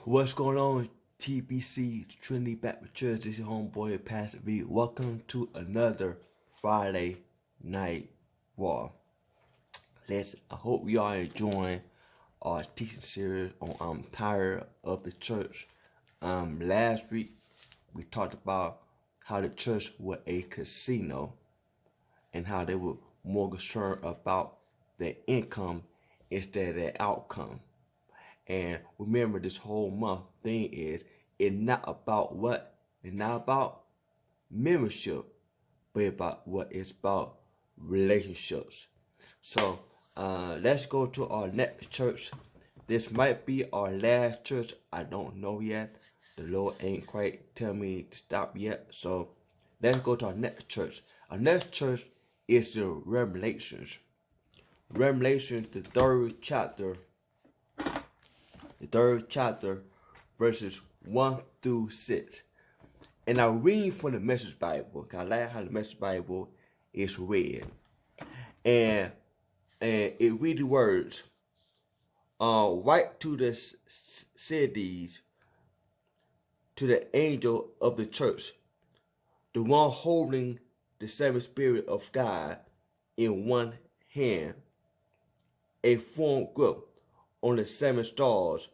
What's going on, TBC, Trinity Baptist Church? This is your homeboy, Pastor B. Welcome to another Friday Night Raw. I hope you are enjoying our teaching series on I'm Tired of the Church. Last week, we talked about how the church was a casino and how they were more concerned about their income instead of their outcome. And remember, this whole month thing is it's not about what? It's not about membership, but about what it's about relationships. So let's go to our next church. This might be our last church. I don't know yet. The Lord ain't quite tell me to stop yet. So let's go to our next church. Our next church is the Revelations. Revelation, the third chapter, verses 1 through 6. And I read from the Message Bible, because I like how the Message Bible is read. And it reads the words, write to the cities, to the angel of the church, the one holding the seven spirit of God in one hand, a firm grip on the seven stars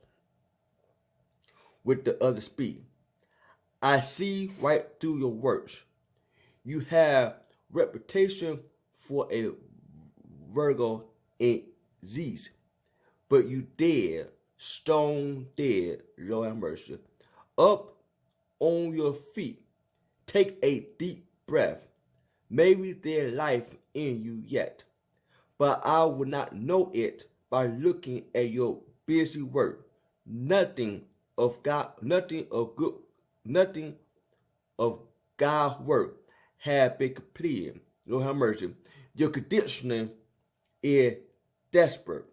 with the other speed. I see right through your works. You have reputation for a Virgo in Zeus, but you dead, stone dead, Lord have mercy. Up on your feet, take a deep breath. Maybe there's life in you yet, but I will not know it by looking at your busy work. Nothing of God's work have been completed. Lord have mercy. Your conditioning is desperate.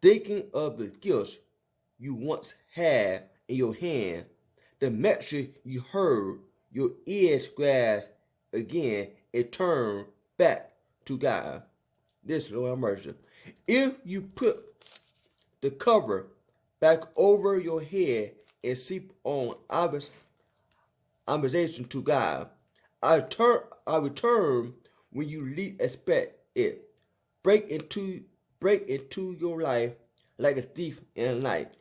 Thinking of the gifts you once had in your hand, the message you heard, your ears grasp again and turn back to God. This, Lord have mercy. If you put the cover back over your head and sleep on obligation to God, I return when you least expect it. Break into your life like a thief in the night.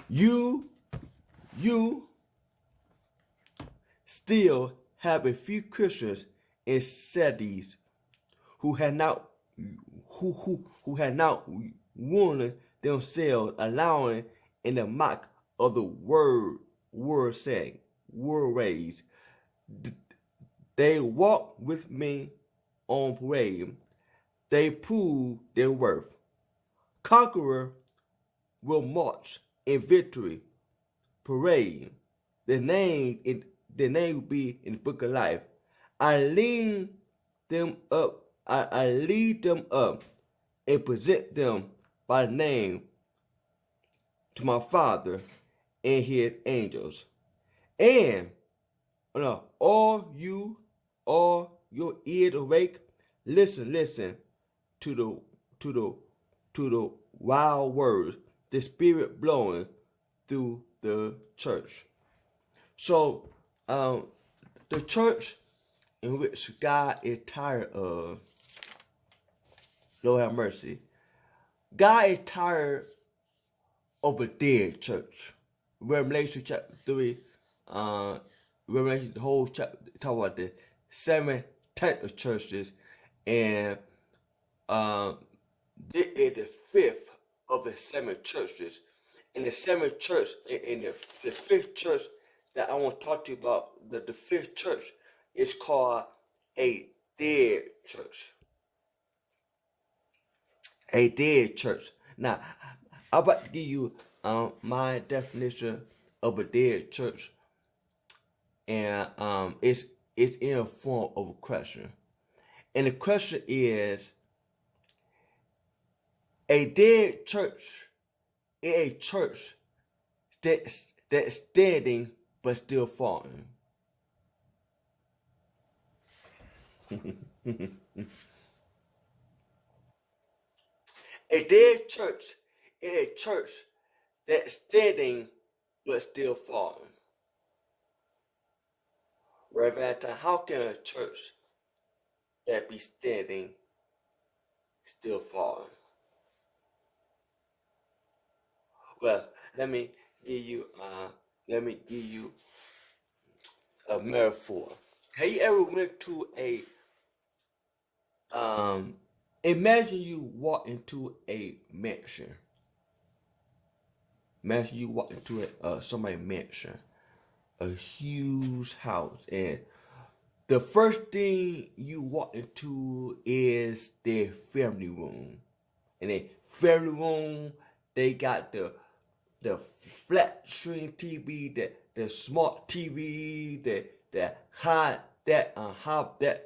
You still have a few Christians in cities who had not warned themselves, allowing in the mock of the word raised. They walk with me on parade. They prove their worth. Conqueror will march in victory parade. The name will be in the book of life. I lead them up and present them by name to my Father and his angels. And all your ears awake, listen to the wild words, the Spirit blowing through the church. So the church in which God is tired of, Lord have mercy. God is tired of a dead church. Revelation chapter 3, Revelation, the whole chapter, talk about the 7 types of churches, and this is the 5th of the 7 churches. And the 7th church, in the 5th church that I want to talk to you about, the 5th church is called a dead church. A dead church. Now, I'm about to give you my definition of a dead church, and it's in a form of a question. And the question is, a dead church is a church that's standing but still falling. A dead church is a church that's standing but still falling. Reverend, how can a church that be standing still falling? Well, let me give you a metaphor. Have you ever went to imagine you walk into a mansion. Imagine you walk into somebody's mansion, a huge house, and the first thing you walk into is their family room. In their family room, they got the flat screen TV, the smart TV, the high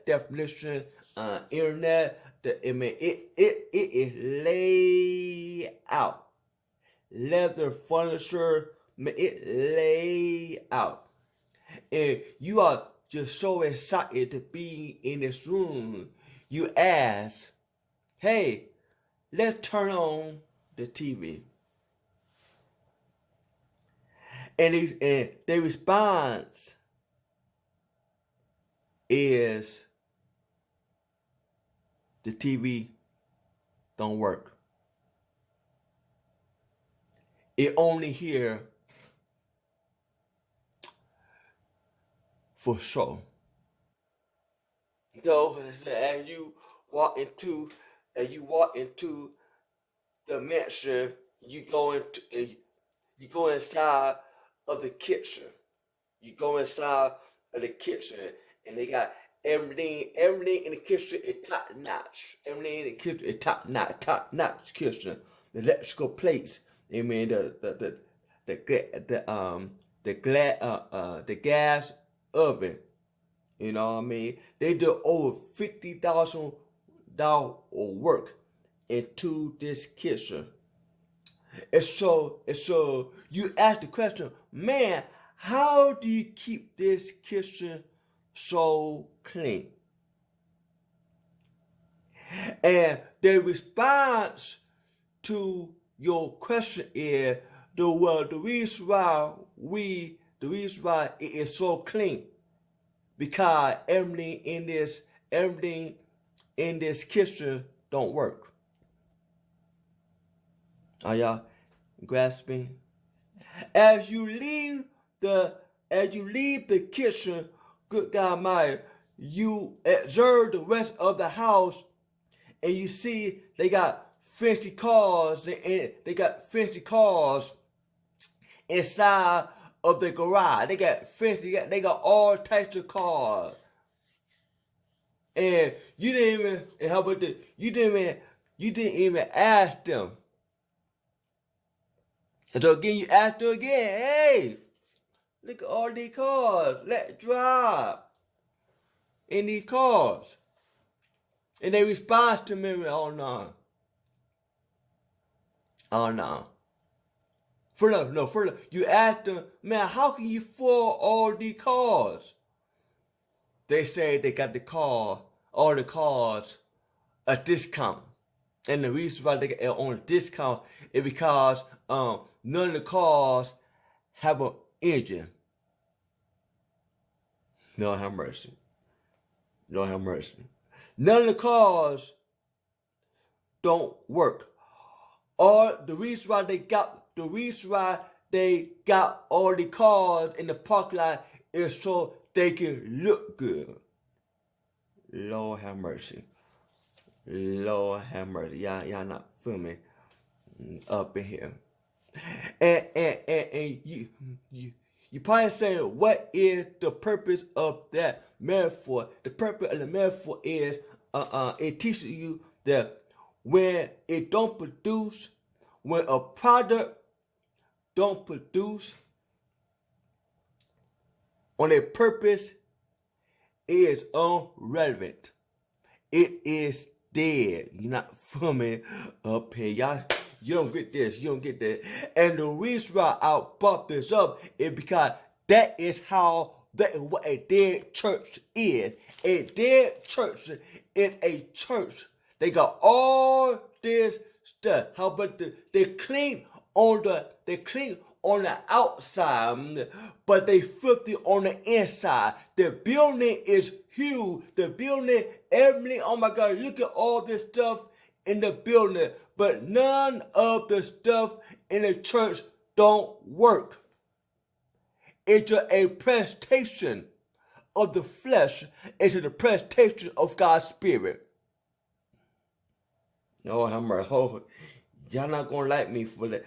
definition internet. It is laid out. Leather furniture, it laid out. And you are just so excited to be in this room. You ask, hey, let's turn on the TV. And their response is the TV don't work. It only here for show. So as you walk into the mansion, you go inside of the kitchen. You go inside of the kitchen, and they got everything in the kitchen is top notch. Everything in the kitchen is top notch kitchen. The electrical plates, I mean the gas oven. You know what I mean? They do over $50,000 work into this kitchen. And so you ask the question, man, how do you keep this kitchen so clean? And the response to your question is, the reason why it is so clean, because everything in this kitchen don't work. Are y'all grasping? As you leave the kitchen, good God Almighty, you observe the rest of the house, and you see they got fancy cars, and they got fancy cars inside of the garage. They got all types of cars. And you didn't even ask them. And so again, you ask them again, hey, look at all these cars. Let's drive in these cars. And they respond to me, oh no. Oh no. Further. You ask them, man, how can you afford all these cars? They say they got all the cars, a discount. And the reason why they get on a discount is because none of the cars have an engine. Lord have mercy. Lord have mercy. None of the cars don't work. Or the reason why they got all the cars in the parking lot is so they can look good. Lord have mercy. Lord have mercy. Y'all not feeling me up in here. And you probably say, what is the purpose of that metaphor? The purpose of the metaphor is it teaches you that when it don't produce, when a product don't produce on a purpose, it is irrelevant. It is dead. You're not filming up here. Y'all, you don't get this. You don't get that. And the reason why I brought this up is because that is what a dead church is. A dead church is a church. They got all this stuff. How about they clean on the outside, but they filthy on the inside. The building is huge. The building, everything. Oh my God! Look at all this stuff in the building, but none of the stuff in the church don't work. It's a presentation of the flesh. It's a presentation of God's spirit. Oh, how much? Oh, y'all not gonna like me for that.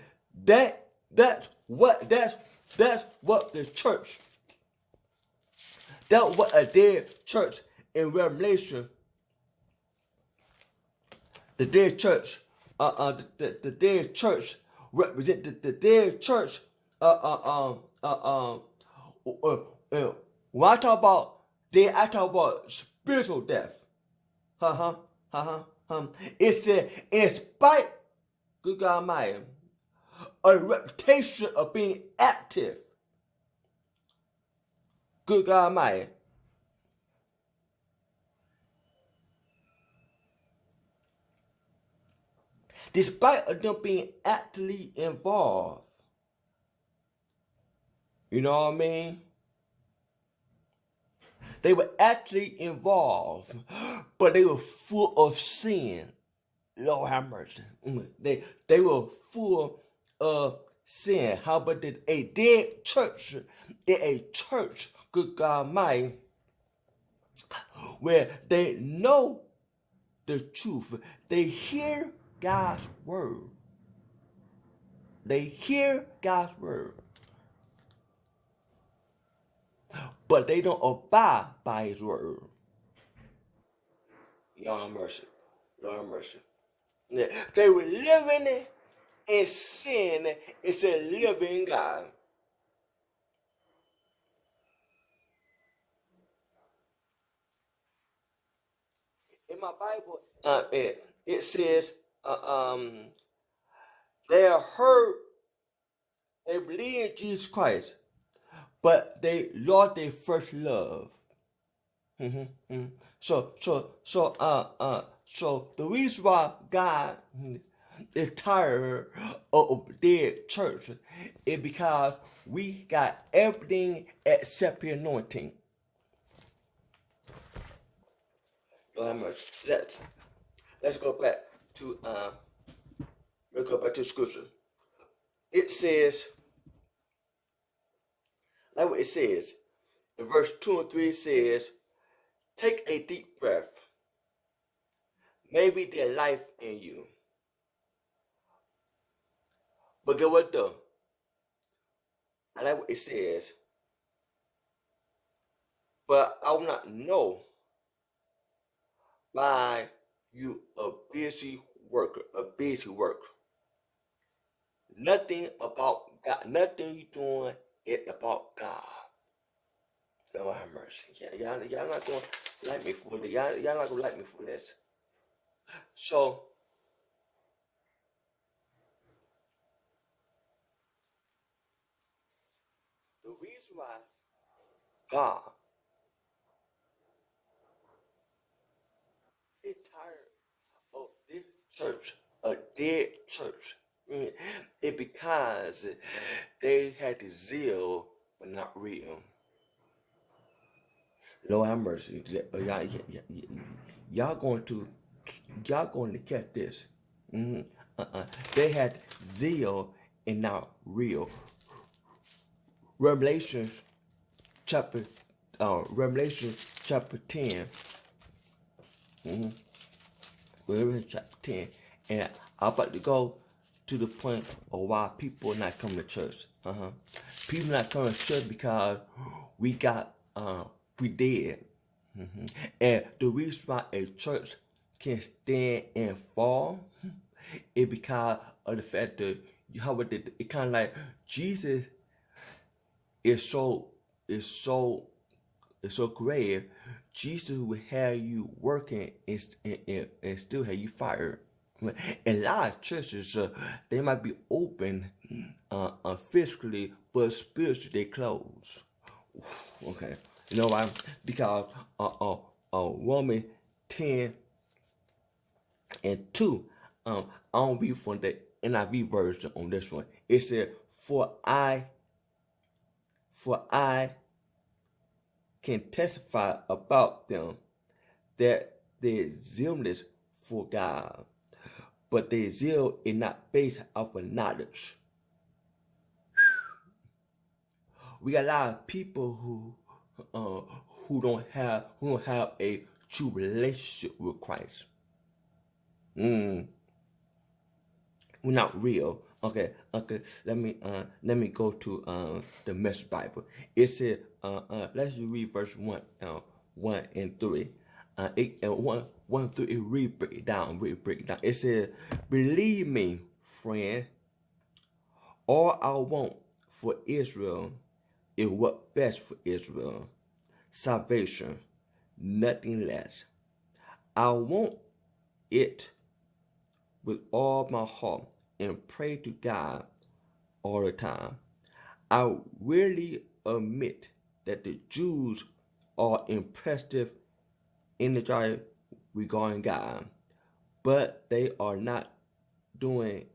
That's what the church. That's what a dead church in Revelation. The dead church, the dead church represent the dead church. When I talk about dead, I talk about spiritual death. It said, in spite, good God Almighty, a reputation of being active. Good God Almighty. Despite of them being actively involved. You know what I mean? They were actually involved, but they were full of sin. Lord have mercy. They were full of sin. How about a dead church? A church, good God Almighty, where they know the truth. They hear God's word. They hear God's word. But they don't abide by his word. Lord have mercy. Lord have mercy. They were living in sin. It's a living God. In my Bible, it says, they are hurt. They believe in Jesus Christ, but they lost their first love. So the reason why God is tired of dead church is because we got everything except the anointing. Let's go back to scripture. It says, like what it says in verse 2 and 3 says, take a deep breath. Maybe there's life in you. But get what though? I like what it says. But I will not know by you a busy worker. Nothing about God. Nothing you doing is about God. Lord have mercy. Y'all not gonna like me for this. Y'all not gonna like me for this. So the reason why God is tired of this church, a dead church, it's because they had the zeal but not real. Lord have mercy. Y'all going to catch this. They had zeal and not real. Revelation chapter 10. Revelation chapter 10. And I'm about to go to the point of why people are not coming to church. People not coming to church because we dead. And the reason why a church can stand and fall is because of the fact that it kind of like Jesus is so great. Jesus will have you working and still have you fired. A lot of churches, they might be open physically, but spiritually they close. Okay, you know why? Because Romans 10 and 2 I'll read from the NIV version on this one. It said, For I can testify about them that they're zealous for God, but their zeal is not based off of knowledge. We got a lot of people who don't have a true relationship with Christ. We're not real. Okay. Let me go to the Message Bible. It said, let's read verse 1 and 3. 1 through it break it down. It says, believe me, friend, all I want for Israel is what's best for Israel. Salvation, nothing less. I want it with all my heart and pray to God all the time. I really admit that the Jews are impressive, energized regarding God, but they're not doing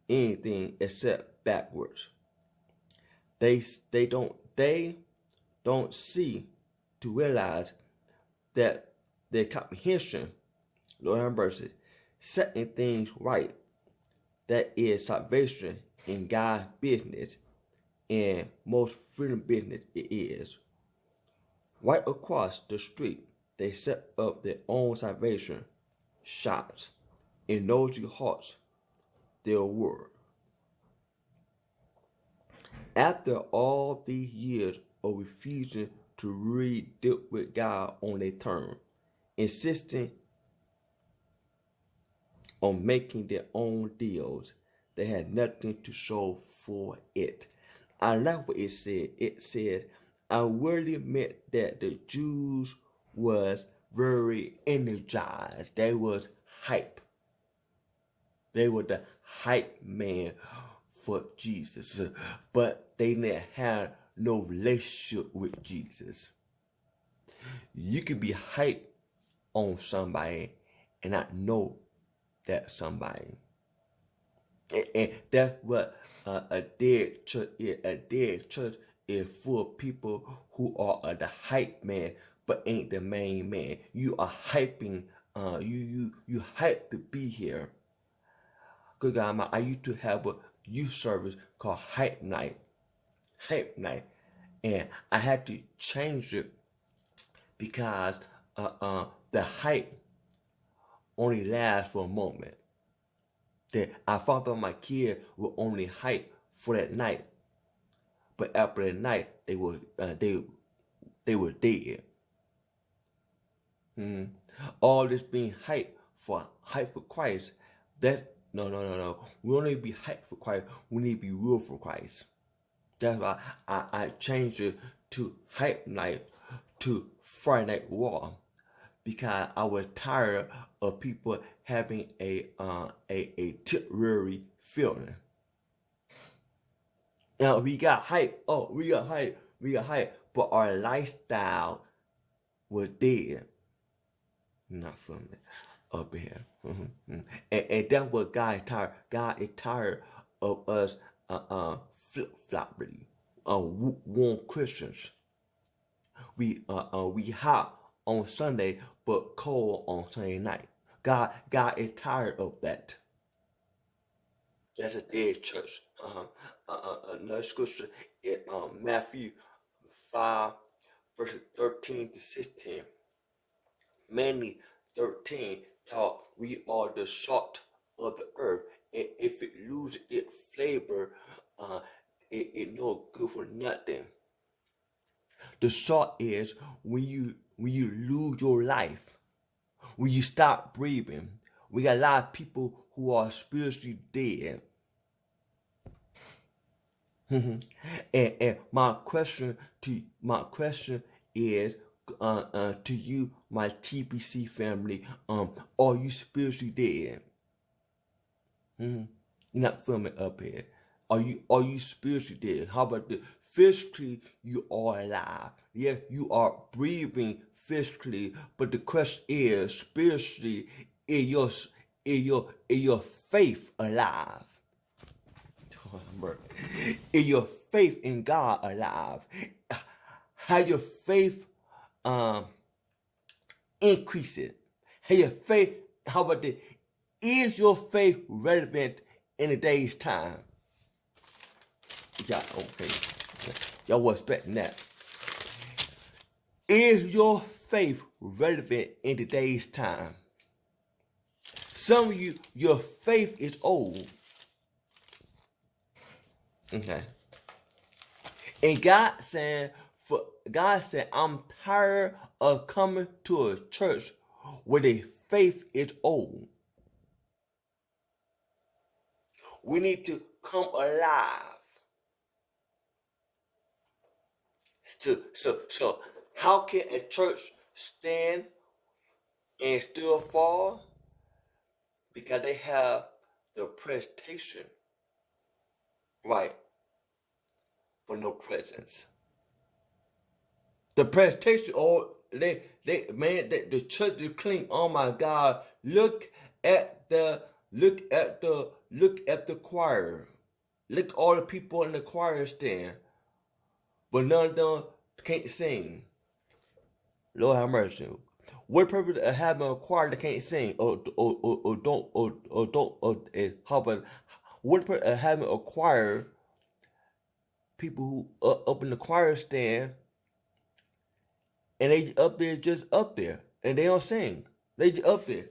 anything except backwards. They don't see to realize that their comprehension, Lord have mercy, setting things right, that is salvation in God's business, and most freedom business it is. Right across the street, they set up their own salvation shops in nosy hearts, their word. After all these years of refusing to really deal with God on their terms, insisting on making their own deals, they had nothing to show for it. I like what it said. It said, I really meant that the Jews was very energized. They was hype. They were the hype man for Jesus, but they didn't have no relationship with Jesus. You could be hyped on somebody and not know that somebody. And that's what a dead church is. A dead church is full of people who are the hype man, but ain't the main man. You are hyping. You hype to be here. Good God, I used to have a youth service called Hype Night. Hype Night, and I had to change it because the hype only lasts for a moment. That I thought that my kids were only hype for that night, but after that night they were dead. All this being hype for Christ, that's no. We don't need to be hype for Christ. We need to be real for Christ. That's why I changed it to Hype Night to Friday Night Raw, because I was tired of people having a temporary feeling. Now we got hype. We got hype, but our lifestyle was dead. Not feeling it up here. And that's what God is tired. God is tired of us flip-flopping, warm Christians. We hot on Sunday but cold on Sunday night. God is tired of that. That's a dead church. Another scripture in Matthew 5 verses 13 to 16. Mainly 13 taught we are the salt of the earth, and if it loses its flavor, it no good for nothing. The salt is when you lose your life, when you stop breathing. We got a lot of people who are spiritually dead. And my question is to you, my TBC family, are you spiritually dead? You're not filming up here. Are you spiritually dead? How about the physically you are alive? Yeah, you are breathing physically, but the question is spiritually, is your faith alive? Is your faith in God alive? How your faith um increasing? How your faith, how about the, is your faith relevant in a day's time? Yeah, okay. Y'all was expecting that. Is your faith relevant in today's time? Some of you, your faith is old. Okay. And God said, I'm tired of coming to a church where the faith is old. We need to come alive. So how can a church stand and still fall? Because they have the presentation, right, but no presence. The presentation, the church is clean. Oh my God! Look at the choir. Look at all the people in the choir stand, but none of them can't sing. Lord have mercy. What purpose of having a choir that can't sing how about what purpose of having a choir, people who up in the choir stand and they up there just up there and they don't sing, they just up there?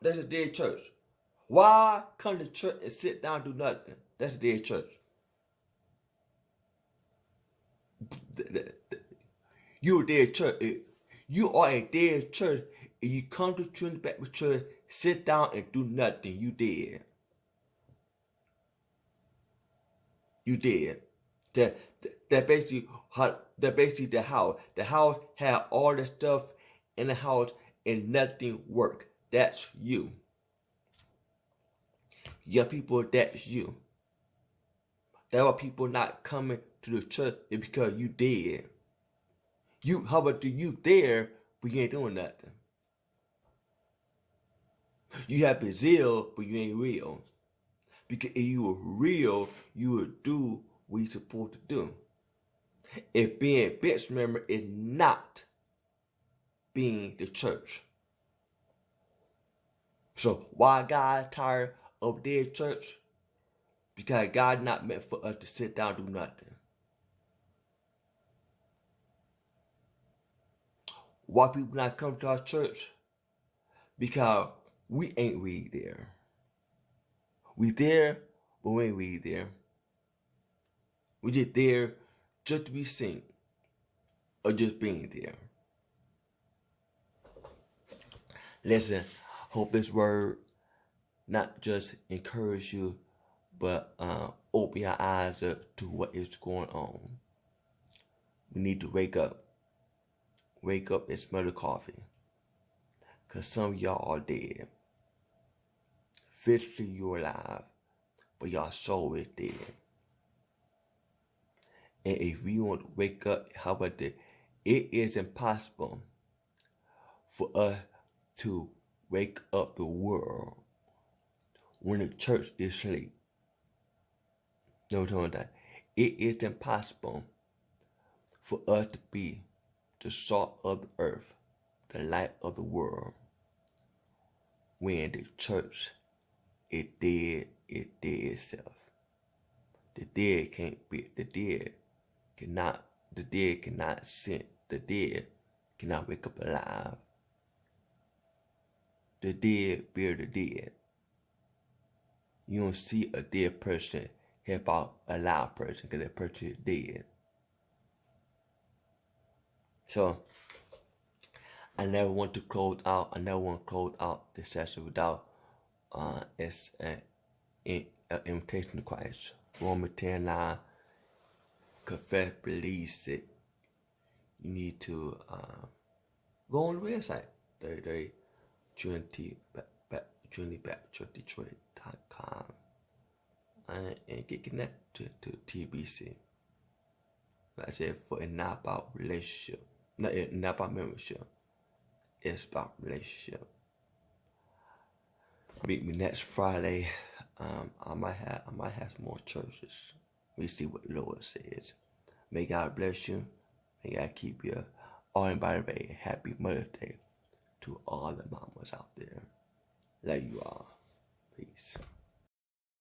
That's a dead church. Why come to church and sit down and do nothing? That's a dead church. You a dead church. You are a dead church. If you come to Trinity Baptist Church, sit down and do nothing, you dead. You dead. That basically the house. The house had all the stuff in the house and nothing worked. That's you. Young people, that's you. That's why people not coming to the church is because you dead. You, how about you there, but you ain't doing nothing. You have the zeal, but you ain't real. Because if you were real, you would do what you're supposed to do. If being a bench member is not being the church. So why God tired of their church? Because God not meant for us to sit down and do nothing. Why people not come to our church? Because we ain't really there. We there, but we ain't really there. We just there just to be seen or just being there. Listen, hope this word not just encourage you, but open your eyes up to what is going on. We need to wake up. Wake up and smell the coffee. Because some of y'all are dead. Physically you're alive, but y'all soul is dead. And if we want to wake up, how about that? It is impossible for us to wake up the world when the church is asleep. No, that. It is impossible for us to be the salt of the earth, the light of the world, when the church is dead itself. The dead can't be, the dead cannot sin, the dead cannot wake up alive. The dead bury the dead. You don't see a dead person help out a live person because that person is dead. So I never want to close out this session without it's an invitation to Christ. Romans 10:9. Confess, believe it. You need to go on the website, TrinityBaptistChurchDetroit.com. and get connected to TBC. Like I said, for it's not about relationship, not about membership. It's about relationship. Meet me next Friday. I might have some more churches. We see what the Lord says. May God bless you. May God keep you. Oh, and by the way, happy Mother's Day to all the mamas out there. Love you all. Peace.